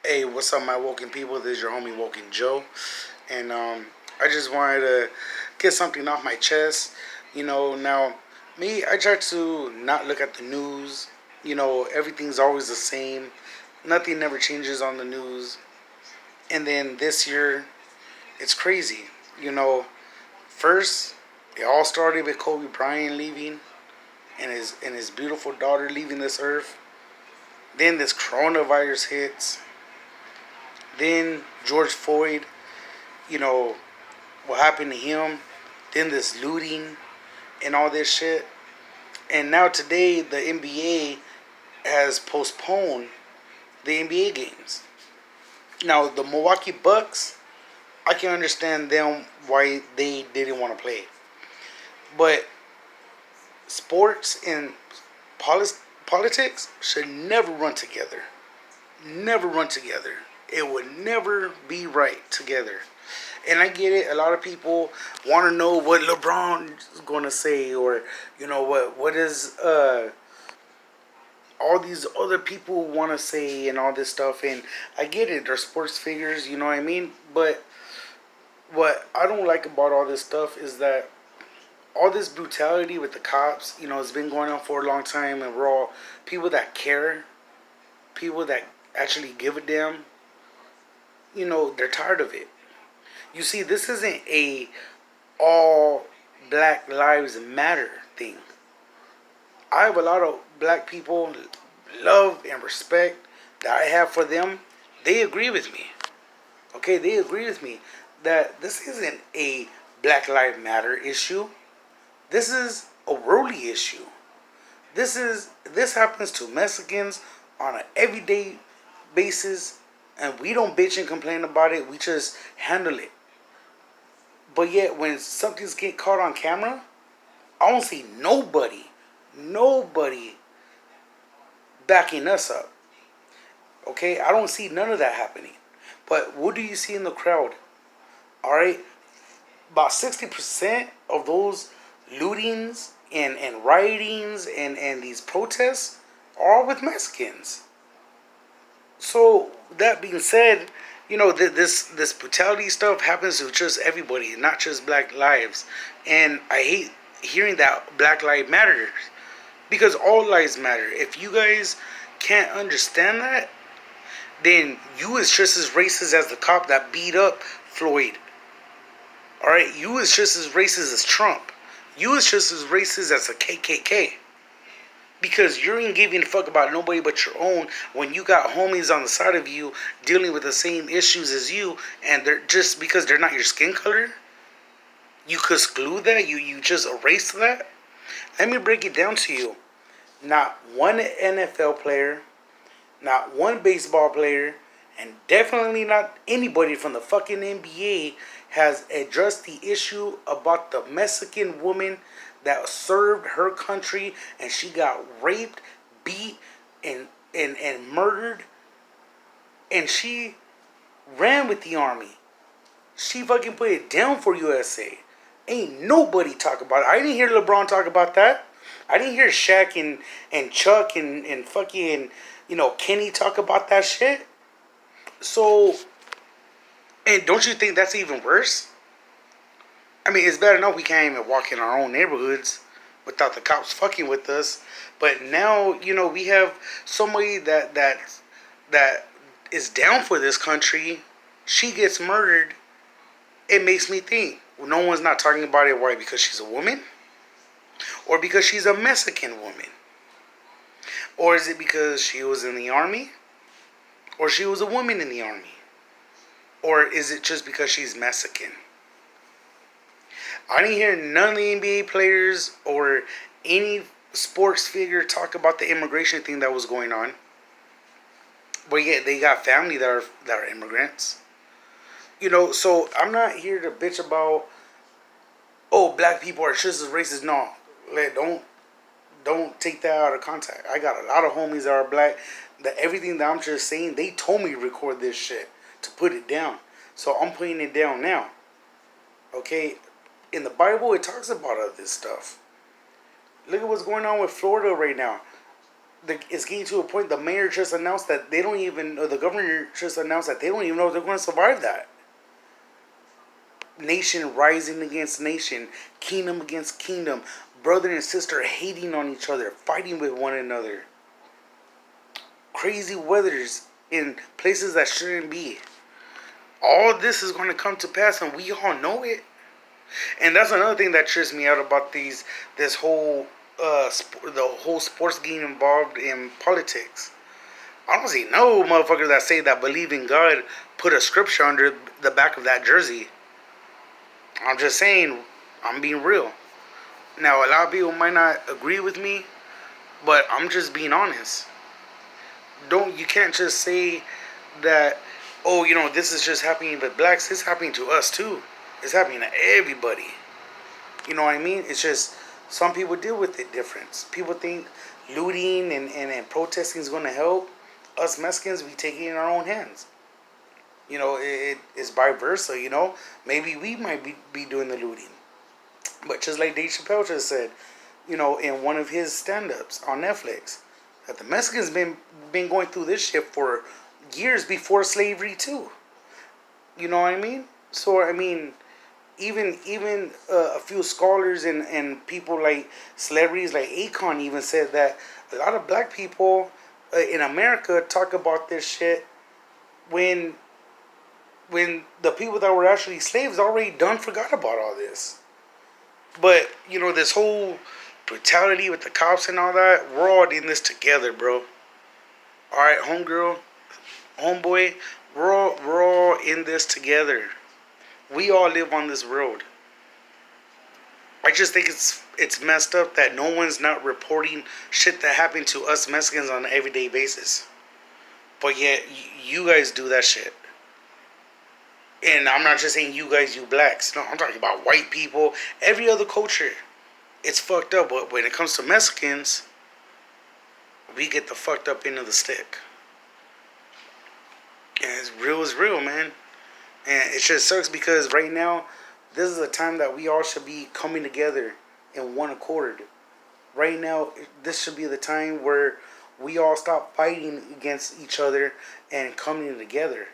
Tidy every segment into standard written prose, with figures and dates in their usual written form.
Hey, what's up, my Woken people? This is your homie Woken Joe, and I just wanted to get something off my chest. Now me, I try to not look at the news. Everything's always the same. Nothing never changes on the news. And then this year, it's crazy. You know, First it all started with Kobe Bryant leaving and his beautiful daughter leaving this earth. Then this coronavirus hits. Then George Floyd, you know, what happened to him, then this looting and all this shit. And now today the NBA has postponed the NBA games. Now the Milwaukee Bucks, I can understand them why they didn't want to play. But sports and politics should never run together. Never run together. It would never be right together. And I get it. A lot of people want to know what LeBron is going to say, or what is all these other people want to say, and all this stuff. And I get it. They're sports figures. You know what I mean? But what I don't like about all this stuff is that all this brutality with the cops, it's been going on for a long time, and we're all people that care, people that actually give a damn. They're tired of it. You see, this isn't a all Black Lives Matter thing. I have a lot of black people, love and respect that I have for them. They agree with me. Okay, they agree with me that this isn't a Black Lives Matter issue. This is a worldly issue. This happens to Mexicans on an everyday basis, and we don't bitch and complain about it. We just handle it. But yet, when something's get caught on camera, I don't see nobody backing us up. Okay, I don't see none of that happening. But what do you see in the crowd? All right, about 60% of those lootings and riotings and these protests are all with Mexicans. So that being said, this brutality stuff happens to just everybody, not just Black lives. And I hate hearing that Black Lives Matter, because all lives matter. If you guys can't understand that, then you is just as racist as the cop that beat up Floyd. All right, you is just as racist as Trump. You is just as racist as the KKK. Because you ain't giving a fuck about nobody but your own, when you got homies on the side of you dealing with the same issues as you, and they're just because they're not your skin color, you could exclude that, you just erase that. Let me break it down to you. Not one NFL player, not one baseball player, and definitely not anybody from the fucking NBA has addressed the issue about the Mexican woman that served her country, and she got raped, beat, and murdered, and she ran with the army. She fucking put it down for USA. Ain't nobody talk about it. I didn't hear LeBron talk about that. I didn't hear Shaq and Chuck and fucking Kenny talk about that shit. So, and don't you think that's even worse? I mean, it's bad enough we can't even walk in our own neighborhoods without the cops fucking with us. But now, we have somebody that is down for this country. She gets murdered. It makes me think. No one's not talking about it. Why? Because she's a woman? Or because she's a Mexican woman? Or is it because she was in the army? Or she was a woman in the army? Or is it just because she's Mexican? I didn't hear none of the NBA players or any sports figure talk about the immigration thing that was going on. But yet they got family that are immigrants. So I'm not here to bitch about, oh, black people are just as racist. No, don't take that out of context. I got a lot of homies that are black. That everything that I'm just saying, they told me to record this shit to put it down. So I'm putting it down now. Okay, in the Bible it talks about all this stuff. Look at what's going on with Florida right now. it's getting to a point. The mayor just announced that they don't even, or the governor just announced that they don't even know if they're going to survive that. Nation rising against nation, kingdom against kingdom, brother and sister hating on each other, fighting with one another. Crazy weathers in places that shouldn't be. All this is going to come to pass, and we all know it. And that's another thing that trips me out about this whole the whole sports getting involved in politics. I don't see no motherfuckers that say that believe in God put a scripture under the back of that jersey. I'm just saying, I'm being real. Now, a lot of people might not agree with me, but I'm just being honest. You can't just say that, oh, this is just happening to blacks. It's happening to us too. It's happening to everybody. You know what I mean? It's just some people deal with it different. People think looting and protesting is going to help. Us Mexicans, we take it in our own hands. It's vice versa, Maybe we might be doing the looting. But just like Dave Chappelle just said, in one of his stand-ups on Netflix, that the Mexicans been going through this shit for years before slavery too. You know what I mean? So, I mean, even a few scholars and people like celebrities like Akon even said that a lot of black people in America talk about this shit when the people that were actually slaves already done forgot about all this. But, this whole brutality with the cops and all that, we're all in this together, bro. Alright, homegirl, homeboy, we're all in this together. We all live on this road. I just think it's messed up that no one's not reporting shit that happened to us Mexicans on an everyday basis. But yet, you guys do that shit. And I'm not just saying you guys, you blacks. No, I'm talking about white people, every other culture. It's fucked up. But when it comes to Mexicans, we get the fucked up end of the stick. And it's real, man. And it just sucks because right now, this is a time that we all should be coming together in one accord. Right now, this should be the time where we all stop fighting against each other and coming together.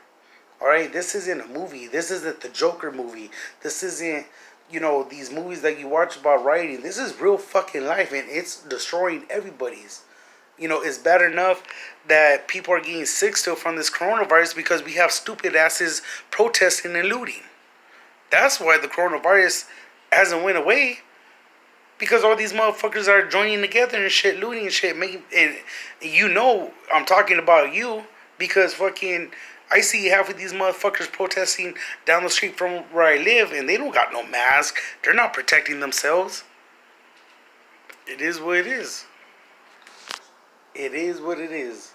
Alright, this isn't a movie. This isn't the Joker movie. This isn't, these movies that you watch about rioting. This is real fucking life, and it's destroying everybody's. It's bad enough that people are getting sick still from this coronavirus because we have stupid asses protesting and looting. That's why the coronavirus hasn't went away. Because all these motherfuckers are joining together and shit, looting and shit. And I'm talking about you because fucking I see half of these motherfuckers protesting down the street from where I live and they don't got no mask. They're not protecting themselves. It is what it is. It is what it is.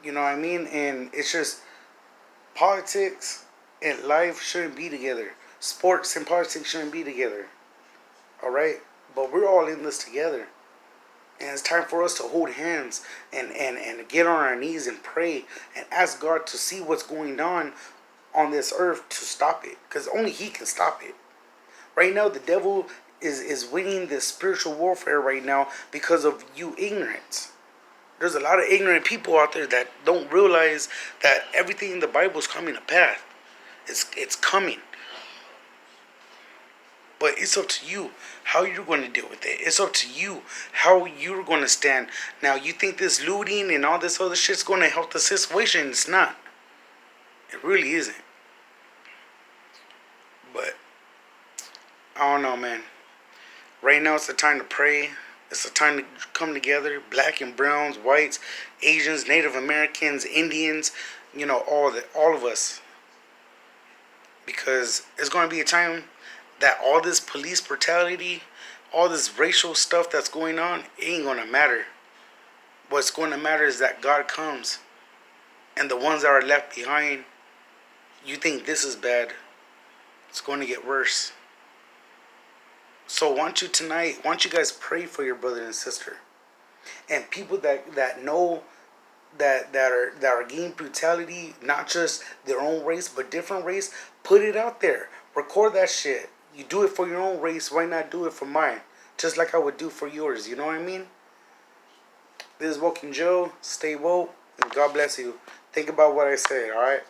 You know what I mean? And it's just politics and life shouldn't be together. Sports and politics shouldn't be together. Alright? But we're all in this together. And it's time for us to hold hands and get on our knees and pray and ask God to see what's going on this earth to stop it. Because only He can stop it. Right now, the devil is winning this spiritual warfare right now because of you ignorance. There's a lot of ignorant people out there that don't realize that everything in the Bible is coming to pass. It's coming. But it's up to you how you're going to deal with it. It's up to you how you're going to stand. Now, you think this looting and all this other shit's going to help the situation. It's not. It really isn't. But, I don't know, man. Right now, it's the time to pray. It's the time to come together. Black and browns, whites, Asians, Native Americans, Indians. All of us. Because it's going to be a time that all this police brutality, all this racial stuff that's going on, it ain't going to matter. What's going to matter is that God comes. And the ones that are left behind, you think this is bad. It's going to get worse. So why don't you guys pray for your brother and sister. And people that know that are getting brutality, not just their own race, but different race, put it out there. Record that shit. You do it for your own race, why not do it for mine? Just like I would do for yours, you know what I mean? This is Woken Joe. Stay woke, and God bless you. Think about what I said, alright?